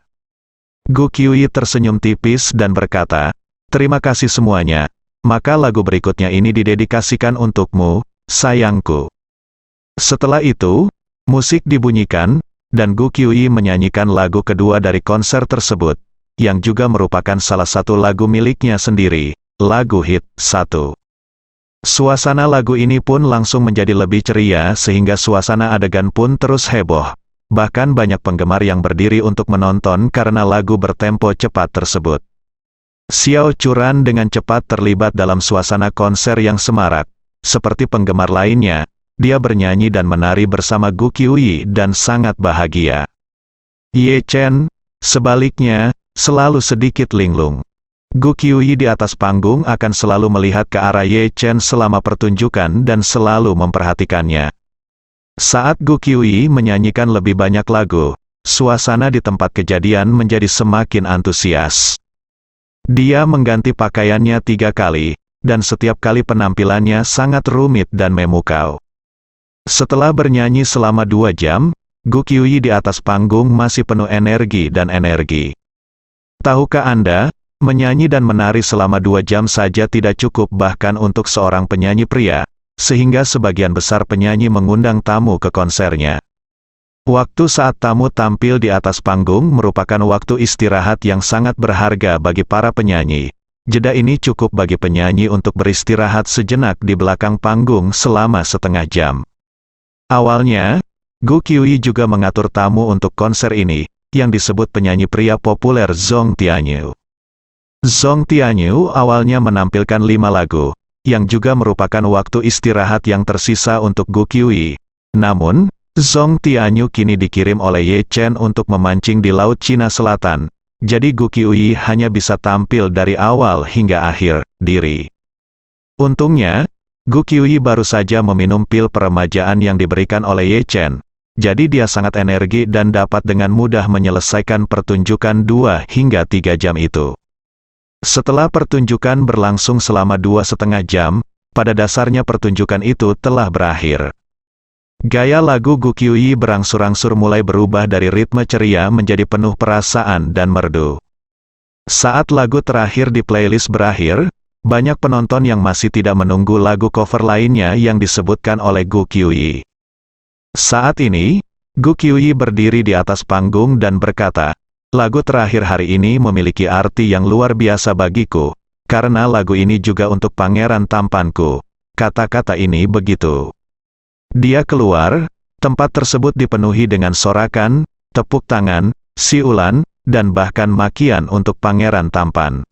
Gu Qiuyi tersenyum tipis dan berkata, "Terima kasih semuanya, maka lagu berikutnya ini didedikasikan untukmu, sayangku." Setelah itu, musik dibunyikan, dan Gu Qiuyi menyanyikan lagu kedua dari konser tersebut, yang juga merupakan salah satu lagu miliknya sendiri, lagu hit 1. Suasana lagu ini pun langsung menjadi lebih ceria sehingga suasana adegan pun terus heboh. Bahkan banyak penggemar yang berdiri untuk menonton karena lagu bertempo cepat tersebut. Xiao Churan dengan cepat terlibat dalam suasana konser yang semarak. Seperti penggemar lainnya, dia bernyanyi dan menari bersama Gu Qiuyi dan sangat bahagia. Ye Chen, sebaliknya, selalu sedikit linglung. Gu Qiuyi di atas panggung akan selalu melihat ke arah Ye Chen selama pertunjukan dan selalu memperhatikannya. Saat Gu Qiuyi menyanyikan lebih banyak lagu, suasana di tempat kejadian menjadi semakin antusias. Dia mengganti pakaiannya 3 kali, dan setiap kali penampilannya sangat rumit dan memukau. Setelah bernyanyi selama 2 jam, Gu Qiuyi di atas panggung masih penuh energi dan energi. Tahukah Anda, menyanyi dan menari selama 2 jam saja tidak cukup bahkan untuk seorang penyanyi pria, sehingga sebagian besar penyanyi mengundang tamu ke konsernya. Waktu saat tamu tampil di atas panggung merupakan waktu istirahat yang sangat berharga bagi para penyanyi. Jeda ini cukup bagi penyanyi untuk beristirahat sejenak di belakang panggung selama setengah jam. Awalnya, Gu Qiuyi juga mengatur tamu untuk konser ini, yang disebut penyanyi pria populer Zhong Tianyu. Zhong Tianyu awalnya menampilkan 5 lagu, yang juga merupakan waktu istirahat yang tersisa untuk Gu Qiuyi. Namun, Zhong Tianyu kini dikirim oleh Ye Chen untuk memancing di Laut Cina Selatan, jadi Gu Qiuyi hanya bisa tampil dari awal hingga akhir diri. Untungnya, Gu Qiuyi baru saja meminum pil peremajaan yang diberikan oleh Ye Chen, jadi dia sangat energi dan dapat dengan mudah menyelesaikan pertunjukan 2 hingga 3 jam itu. Setelah pertunjukan berlangsung selama 2,5 jam, pada dasarnya pertunjukan itu telah berakhir. Gaya lagu Gu Qiuyi berangsur-angsur mulai berubah dari ritme ceria menjadi penuh perasaan dan merdu. Saat lagu terakhir di playlist berakhir, banyak penonton yang masih tidak menunggu lagu cover lainnya yang disebutkan oleh Gu Qiuyi. Saat ini, Gu Qiuyi berdiri di atas panggung dan berkata, "Lagu terakhir hari ini memiliki arti yang luar biasa bagiku, karena lagu ini juga untuk pangeran tampanku." Kata-kata ini begitu. Dia keluar, tempat tersebut dipenuhi dengan sorakan, tepuk tangan, siulan, dan bahkan makian untuk pangeran tampan.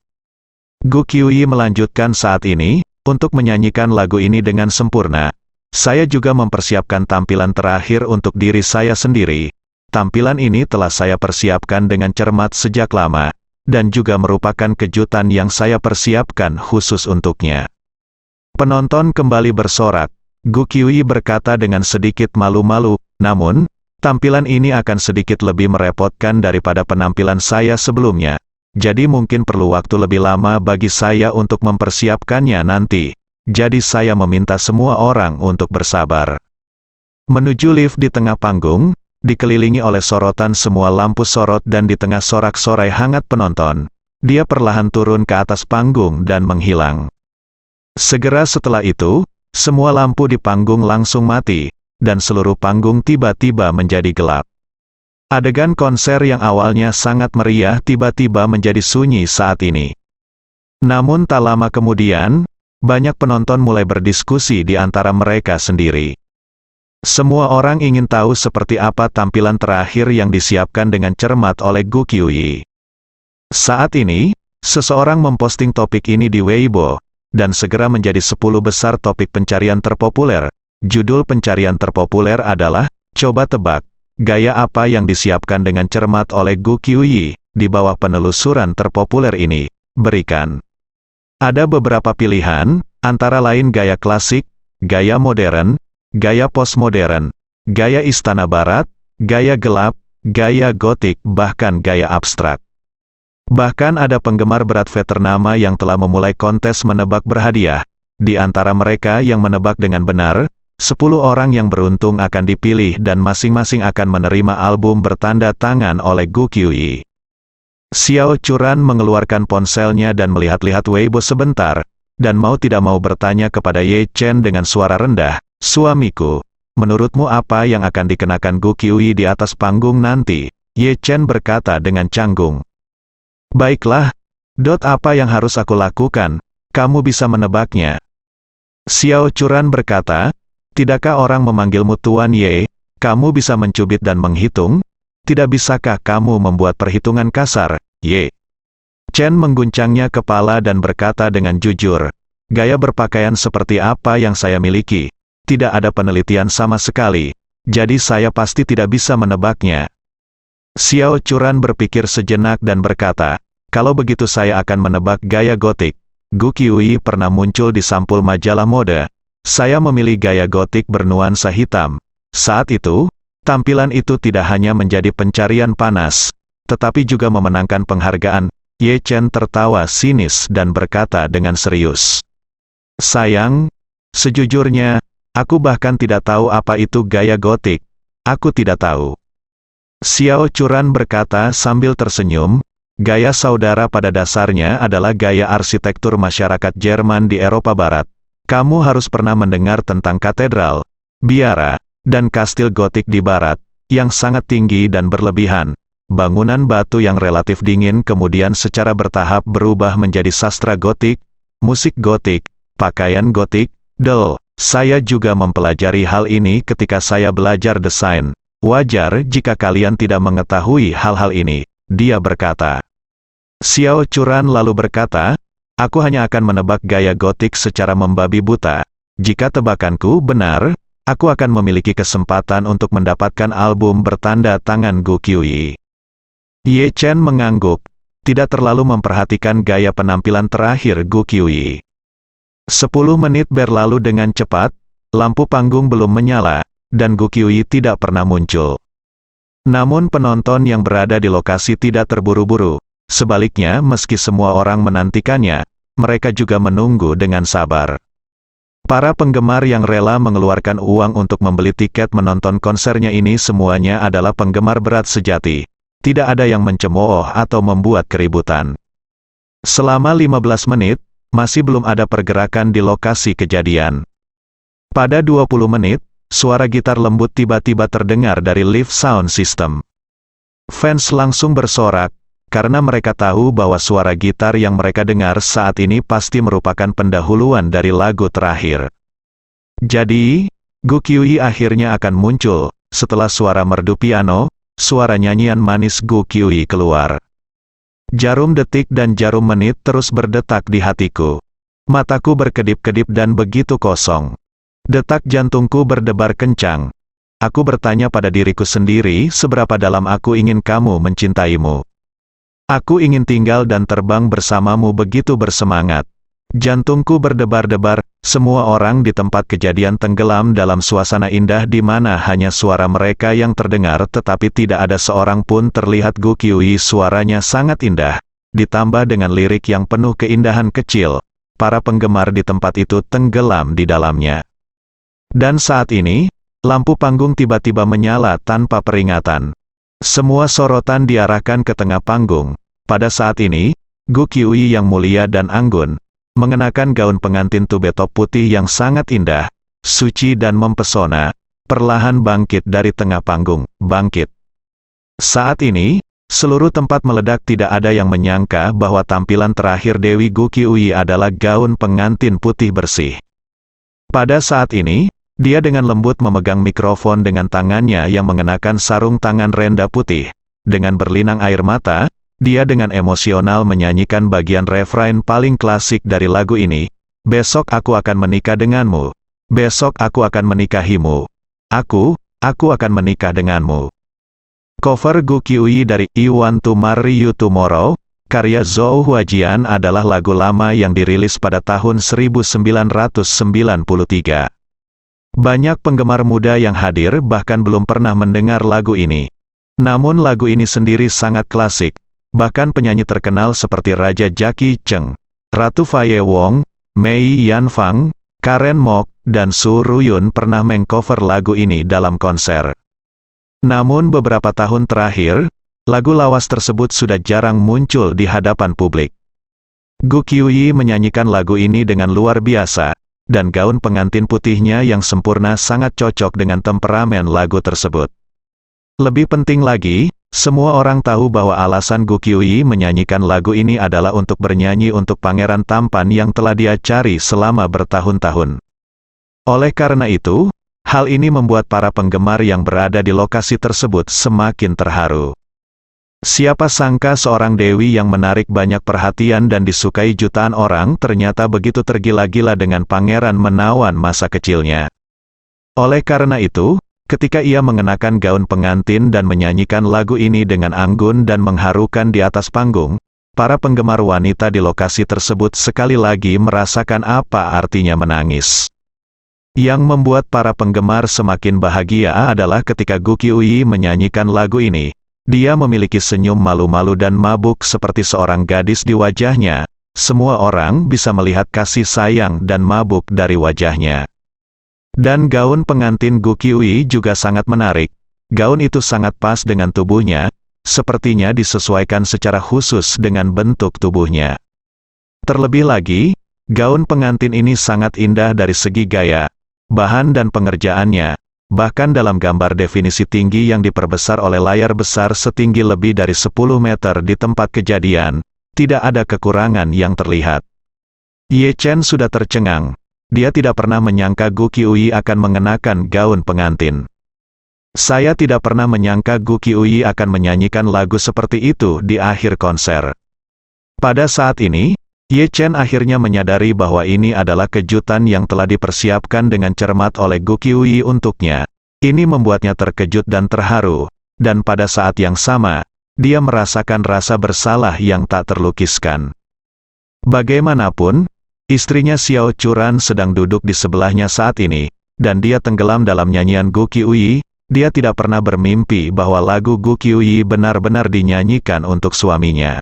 Gu Qiuyi melanjutkan saat ini, untuk menyanyikan lagu ini dengan sempurna. Saya juga mempersiapkan tampilan terakhir untuk diri saya sendiri. Tampilan ini telah saya persiapkan dengan cermat sejak lama, dan juga merupakan kejutan yang saya persiapkan khusus untuknya. Penonton kembali bersorak. Gu Qiuyi berkata dengan sedikit malu-malu, "Namun, tampilan ini akan sedikit lebih merepotkan daripada penampilan saya sebelumnya. Jadi mungkin perlu waktu lebih lama bagi saya untuk mempersiapkannya nanti. Jadi saya meminta semua orang untuk bersabar." Menuju lift di tengah panggung, dikelilingi oleh sorotan semua lampu sorot dan di tengah sorak-sorai hangat penonton, dia perlahan turun ke atas panggung dan menghilang. Segera setelah itu, semua lampu di panggung langsung mati, dan seluruh panggung tiba-tiba menjadi gelap. Adegan konser yang awalnya sangat meriah tiba-tiba menjadi sunyi saat ini. Namun tak lama kemudian, banyak penonton mulai berdiskusi di antara mereka sendiri. Semua orang ingin tahu seperti apa tampilan terakhir yang disiapkan dengan cermat oleh Gu Qiuyi. Saat ini, seseorang memposting topik ini di Weibo, dan segera menjadi 10 besar topik pencarian terpopuler. Judul pencarian terpopuler adalah, "Coba tebak, gaya apa yang disiapkan dengan cermat oleh Gu Qiuyi?" Di bawah penelusuran terpopuler ini, berikan. Ada beberapa pilihan, antara lain gaya klasik, gaya modern, gaya postmodern, gaya istana barat, gaya gelap, gaya gotik, bahkan gaya abstrak. Bahkan ada penggemar berat ternama yang telah memulai kontes menebak berhadiah. Di antara mereka yang menebak dengan benar, 10 orang yang beruntung akan dipilih dan masing-masing akan menerima album bertanda tangan oleh Gu Qiuyi. Xiao Churan mengeluarkan ponselnya dan melihat-lihat Weibo sebentar, dan mau tidak mau bertanya kepada Ye Chen dengan suara rendah, "Suamiku, menurutmu apa yang akan dikenakan Gu Qiuyi di atas panggung nanti?" Ye Chen berkata dengan canggung. Baiklah, apa yang harus aku lakukan? Kamu bisa menebaknya. Xiao Churan berkata, tidakkah orang memanggilmu Tuan Ye? Kamu bisa mencubit dan menghitung? Tidak bisakah kamu membuat perhitungan kasar, Ye? Chen mengguncangnya kepala dan berkata dengan jujur, gaya berpakaian seperti apa yang saya miliki? Tidak ada penelitian sama sekali, jadi saya pasti tidak bisa menebaknya. Xiao Churan berpikir sejenak dan berkata, kalau begitu saya akan menebak gaya gotik. Gu Qiuyi pernah muncul di sampul majalah mode. Saya memilih gaya gotik bernuansa hitam. Saat itu, tampilan itu tidak hanya menjadi pencarian panas, tetapi juga memenangkan penghargaan. Ye Chen tertawa sinis dan berkata dengan serius. Sayang, sejujurnya, aku bahkan tidak tahu apa itu gaya gotik. Aku tidak tahu. Xiao Churan berkata sambil tersenyum, gaya saudara pada dasarnya adalah gaya arsitektur masyarakat Jerman di Eropa Barat. Kamu harus pernah mendengar tentang katedral, biara, dan kastil gotik di barat, yang sangat tinggi dan berlebihan. Bangunan batu yang relatif dingin kemudian secara bertahap berubah menjadi sastra gotik, musik gotik, pakaian gotik. Saya juga mempelajari hal ini ketika saya belajar desain. Wajar jika kalian tidak mengetahui hal-hal ini, dia berkata. Xiao Churan lalu berkata, aku hanya akan menebak gaya gotik secara membabi buta. Jika tebakanku benar, aku akan memiliki kesempatan untuk mendapatkan album bertanda tangan Gu Qiuyi. Ye Chen mengangguk, tidak terlalu memperhatikan gaya penampilan terakhir Gu Qiuyi. 10 menit berlalu dengan cepat, lampu panggung belum menyala, dan Gu Qiuyi tidak pernah muncul. Namun penonton yang berada di lokasi tidak terburu-buru. Sebaliknya, meski semua orang menantikannya, mereka juga menunggu dengan sabar. Para penggemar yang rela mengeluarkan uang untuk membeli tiket menonton konsernya ini semuanya adalah penggemar berat sejati. Tidak ada yang mencemooh atau membuat keributan. Selama 15 menit, masih belum ada pergerakan di lokasi kejadian. Pada 20 menit, suara gitar lembut tiba-tiba terdengar dari live sound system. Fans langsung bersorak, karena mereka tahu bahwa suara gitar yang mereka dengar saat ini pasti merupakan pendahuluan dari lagu terakhir. Jadi, Gu Qiuyi akhirnya akan muncul. Setelah suara merdu piano, suara nyanyian manis Gu Qiuyi keluar. Jarum detik dan jarum menit terus berdetak di hatiku. Mataku berkedip-kedip dan begitu kosong. Detak jantungku berdebar kencang. Aku bertanya pada diriku sendiri seberapa dalam aku ingin kamu mencintaimu. Aku ingin tinggal dan terbang bersamamu begitu bersemangat. Jantungku berdebar-debar, semua orang di tempat kejadian tenggelam dalam suasana indah di mana hanya suara mereka yang terdengar tetapi tidak ada seorang pun terlihat. Gu Qiuyi suaranya sangat indah, ditambah dengan lirik yang penuh keindahan kecil. Para penggemar di tempat itu tenggelam di dalamnya. Dan saat ini, lampu panggung tiba-tiba menyala tanpa peringatan. Semua sorotan diarahkan ke tengah panggung. Pada saat ini, Gu Qiuyi yang mulia dan anggun, mengenakan gaun pengantin tube top putih yang sangat indah, suci dan mempesona, perlahan bangkit dari tengah panggung, bangkit. Saat ini, seluruh tempat meledak. Tidak ada yang menyangka bahwa tampilan terakhir Dewi Gu Qiuyi adalah gaun pengantin putih bersih. Pada saat ini, dia dengan lembut memegang mikrofon dengan tangannya yang mengenakan sarung tangan renda putih. Dengan berlinang air mata, dia dengan emosional menyanyikan bagian refrain paling klasik dari lagu ini. Besok aku akan menikah denganmu. Besok aku akan menikahimu. Aku akan menikah denganmu. Cover Gu Qiuyi dari I Want to Marry You Tomorrow, karya Zhou Huajian adalah lagu lama yang dirilis pada tahun 1993. Banyak penggemar muda yang hadir bahkan belum pernah mendengar lagu ini. Namun lagu ini sendiri sangat klasik. Bahkan penyanyi terkenal seperti Raja Jackie Cheng, Ratu Faye Wong, Mei Yanfang, Karen Mok, dan Su Ruyun pernah mengcover lagu ini dalam konser. Namun beberapa tahun terakhir, lagu lawas tersebut sudah jarang muncul di hadapan publik. Gu Qiuyi menyanyikan lagu ini dengan luar biasa, dan gaun pengantin putihnya yang sempurna sangat cocok dengan temperamen lagu tersebut. Lebih penting lagi, Semua orang tahu bahwa alasan Gu Qiuyi menyanyikan lagu ini adalah untuk bernyanyi untuk pangeran tampan yang telah dia cari selama bertahun-tahun. Oleh karena itu, hal ini membuat para penggemar yang berada di lokasi tersebut semakin terharu. Siapa sangka seorang dewi yang menarik banyak perhatian dan disukai jutaan orang ternyata begitu tergila-gila dengan pangeran menawan masa kecilnya. Oleh karena itu, ketika ia mengenakan gaun pengantin dan menyanyikan lagu ini dengan anggun dan mengharukan di atas panggung, para penggemar wanita di lokasi tersebut sekali lagi merasakan apa artinya menangis. Yang membuat para penggemar semakin bahagia adalah ketika Gu Qiuyi menyanyikan lagu ini, dia memiliki senyum malu-malu dan mabuk seperti seorang gadis di wajahnya. Semua orang bisa melihat kasih sayang dan mabuk dari wajahnya. Dan gaun pengantin Gu Qiuyi juga sangat menarik. Gaun itu sangat pas dengan tubuhnya, sepertinya disesuaikan secara khusus dengan bentuk tubuhnya. Terlebih lagi, gaun pengantin ini sangat indah dari segi gaya, bahan dan pengerjaannya. Bahkan dalam gambar definisi tinggi yang diperbesar oleh layar besar setinggi lebih dari 10 meter di tempat kejadian, tidak ada kekurangan yang terlihat. Ye Chen sudah tercengang. Dia tidak pernah menyangka Gu Qiuyi akan mengenakan gaun pengantin. Saya tidak pernah menyangka Gu Qiuyi akan menyanyikan lagu seperti itu di akhir konser. Pada saat ini, Ye Chen akhirnya menyadari bahwa ini adalah kejutan yang telah dipersiapkan dengan cermat oleh Gu Qiuyi untuknya. Ini membuatnya terkejut dan terharu, dan pada saat yang sama, dia merasakan rasa bersalah yang tak terlukiskan. Bagaimanapun, istrinya Xiao Churan sedang duduk di sebelahnya saat ini, dan dia tenggelam dalam nyanyian Gu Qiuyi. Dia tidak pernah bermimpi bahwa lagu Gu Qiuyi benar-benar dinyanyikan untuk suaminya.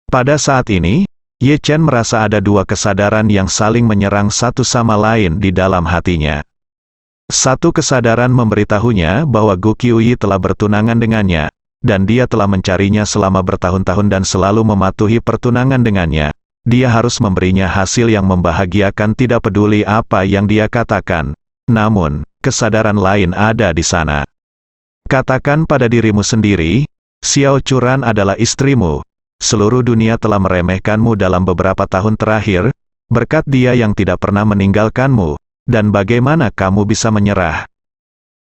Pada saat ini, Ye Chen merasa ada dua kesadaran yang saling menyerang satu sama lain di dalam hatinya. Satu kesadaran memberitahunya bahwa Gu Qiuyi telah bertunangan dengannya, dan dia telah mencarinya selama bertahun-tahun dan selalu mematuhi pertunangan dengannya. Dia harus memberinya hasil yang membahagiakan tidak peduli apa yang dia katakan. Namun, kesadaran lain ada di sana. Katakan pada dirimu sendiri, Xiao Churan adalah istrimu. Seluruh dunia telah meremehkanmu dalam beberapa tahun terakhir, berkat dia yang tidak pernah meninggalkanmu, dan bagaimana kamu bisa menyerah?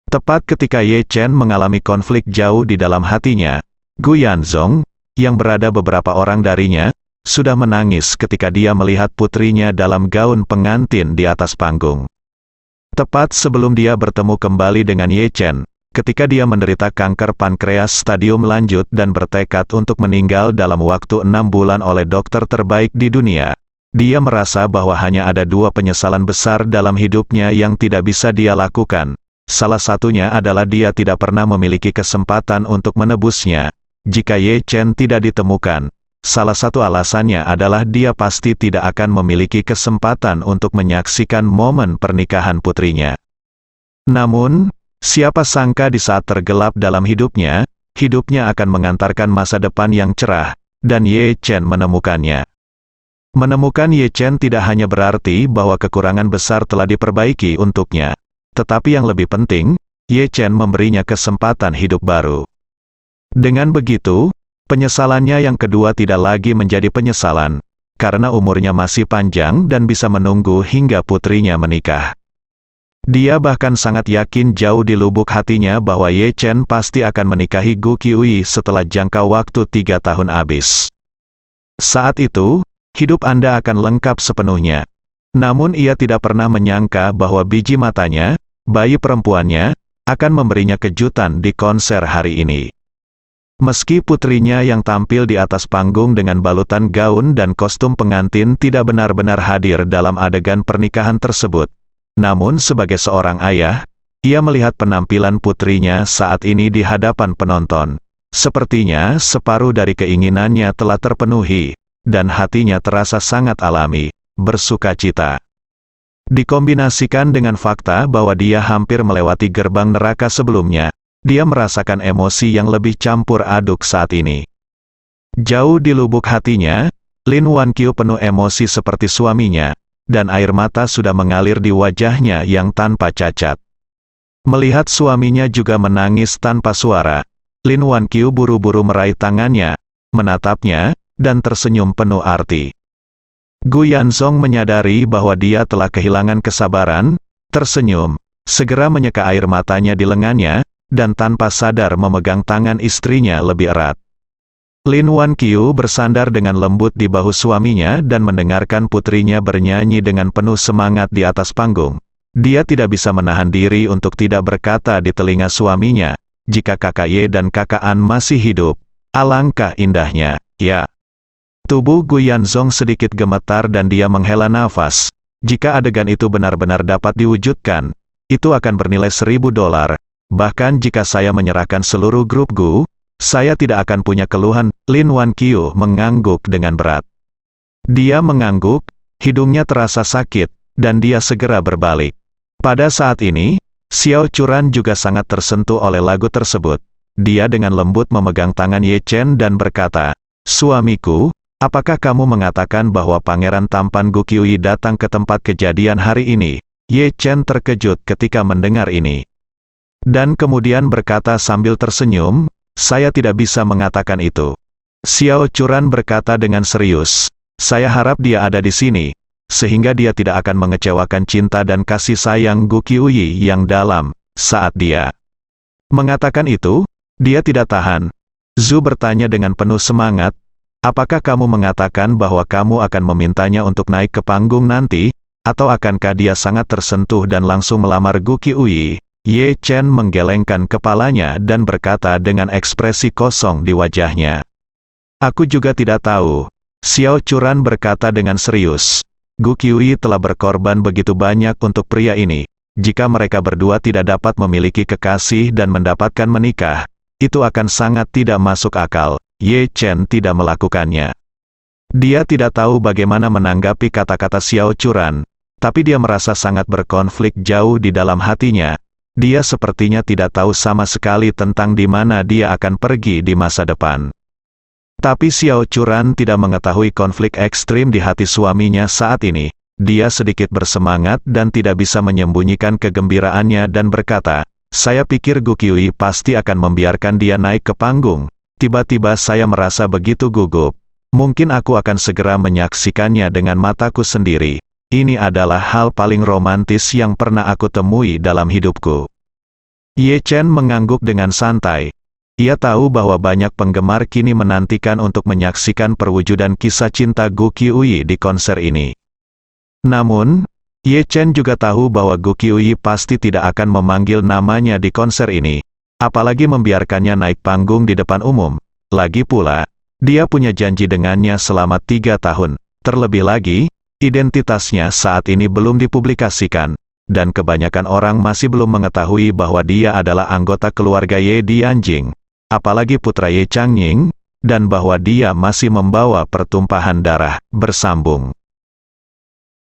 Tepat ketika Ye Chen mengalami konflik jauh di dalam hatinya, Gu Yanzong, yang berada beberapa orang darinya, sudah menangis ketika dia melihat putrinya dalam gaun pengantin di atas panggung. Tepat sebelum dia bertemu kembali dengan Ye Chen, ketika dia menderita kanker pankreas stadium lanjut dan bertekad untuk meninggal dalam waktu 6 bulan oleh dokter terbaik di dunia, dia merasa bahwa hanya ada dua penyesalan besar dalam hidupnya yang tidak bisa dia lakukan. Salah satunya adalah dia tidak pernah memiliki kesempatan untuk menebusnya. Jika Ye Chen tidak ditemukan, salah satu alasannya adalah dia pasti tidak akan memiliki kesempatan untuk menyaksikan momen pernikahan putrinya. Namun, siapa sangka di saat tergelap dalam hidupnya akan mengantarkan masa depan yang cerah, dan Ye Chen menemukannya. Menemukan Ye Chen tidak hanya berarti bahwa kekurangan besar telah diperbaiki untuknya, tetapi yang lebih penting, Ye Chen memberinya kesempatan hidup baru. Dengan begitu, penyesalannya yang kedua tidak lagi menjadi penyesalan, karena umurnya masih panjang dan bisa menunggu hingga putrinya menikah. Dia bahkan sangat yakin jauh di lubuk hatinya bahwa Ye Chen pasti akan menikahi Gu Qiuyi setelah jangka waktu 3 tahun habis. Saat itu, hidup Anda akan lengkap sepenuhnya. Namun ia tidak pernah menyangka bahwa biji matanya, bayi perempuannya, akan memberinya kejutan di konser hari ini. Meski putrinya yang tampil di atas panggung dengan balutan gaun dan kostum pengantin tidak benar-benar hadir dalam adegan pernikahan tersebut, namun sebagai seorang ayah, ia melihat penampilan putrinya saat ini di hadapan penonton. Sepertinya separuh dari keinginannya telah terpenuhi, dan hatinya terasa sangat alami, bersukacita. Dikombinasikan dengan fakta bahwa dia hampir melewati gerbang neraka sebelumnya, dia merasakan emosi yang lebih campur aduk saat ini. Jauh di lubuk hatinya, Lin Wanqiu penuh emosi seperti suaminya, dan air mata sudah mengalir di wajahnya yang tanpa cacat. Melihat suaminya juga menangis tanpa suara, Lin Wanqiu buru-buru meraih tangannya, menatapnya, dan tersenyum penuh arti. Gu Yanzong menyadari bahwa dia telah kehilangan kesabaran, tersenyum, segera menyeka air matanya di lengannya, dan tanpa sadar memegang tangan istrinya lebih erat. Lin Wanqiu bersandar dengan lembut di bahu suaminya dan mendengarkan putrinya bernyanyi dengan penuh semangat di atas panggung. Dia tidak bisa menahan diri untuk tidak berkata di telinga suaminya, "Jika Kakak Ye dan Kakak An masih hidup, alangkah indahnya, ya." Tubuh Gu Yanzong sedikit gemetar dan dia menghela nafas. Jika adegan itu benar-benar dapat diwujudkan, itu akan bernilai $1000. Bahkan jika saya menyerahkan seluruh grup Gu, saya tidak akan punya keluhan. Lin Wanqiu mengangguk dengan berat. Dia mengangguk, hidungnya terasa sakit, dan dia segera berbalik. Pada saat ini, Xiao Churan juga sangat tersentuh oleh lagu tersebut. Dia dengan lembut memegang tangan Ye Chen dan berkata, "Suamiku, apakah kamu mengatakan bahwa Pangeran Tampan Gu Qiuyi datang ke tempat kejadian hari ini?" Ye Chen terkejut ketika mendengar ini. Dan kemudian berkata sambil tersenyum, "Saya tidak bisa mengatakan itu." Xiao Churan berkata dengan serius, "Saya harap dia ada di sini, sehingga dia tidak akan mengecewakan cinta dan kasih sayang Gu Qiuyi yang dalam, saat dia mengatakan itu." Dia tidak tahan. Zhu bertanya dengan penuh semangat, "Apakah kamu mengatakan bahwa kamu akan memintanya untuk naik ke panggung nanti, atau akankah dia sangat tersentuh dan langsung melamar Gu Qiuyi?" Ye Chen menggelengkan kepalanya dan berkata dengan ekspresi kosong di wajahnya, "Aku juga tidak tahu." Xiao Churan berkata dengan serius, "Gu Qiuyi telah berkorban begitu banyak untuk pria ini. Jika mereka berdua tidak dapat memiliki kekasih dan mendapatkan menikah, itu akan sangat tidak masuk akal." Ye Chen tidak melakukannya. Dia tidak tahu bagaimana menanggapi kata-kata Xiao Churan, tapi dia merasa sangat berkonflik jauh di dalam hatinya. Dia sepertinya tidak tahu sama sekali tentang di mana dia akan pergi di masa depan. Tapi Xiao Churan tidak mengetahui konflik ekstrim di hati suaminya saat ini. Dia sedikit bersemangat dan tidak bisa menyembunyikan kegembiraannya dan berkata, "Saya pikir Gu Qiuyi pasti akan membiarkan dia naik ke panggung. Tiba-tiba saya merasa begitu gugup. Mungkin aku akan segera menyaksikannya dengan mataku sendiri. Ini adalah hal paling romantis yang pernah aku temui dalam hidupku." Ye Chen mengangguk dengan santai. Ia tahu bahwa banyak penggemar kini menantikan untuk menyaksikan perwujudan kisah cinta Gu Qiuyi di konser ini. Namun, Ye Chen juga tahu bahwa Gu Qiuyi pasti tidak akan memanggil namanya di konser ini, apalagi membiarkannya naik panggung di depan umum. Lagi pula, dia punya janji dengannya selama 3 tahun. Terlebih lagi, identitasnya saat ini belum dipublikasikan, dan kebanyakan orang masih belum mengetahui bahwa dia adalah anggota keluarga Ye Dianjing, apalagi putra Ye Changying, dan bahwa dia masih membawa pertumpahan darah bersambung.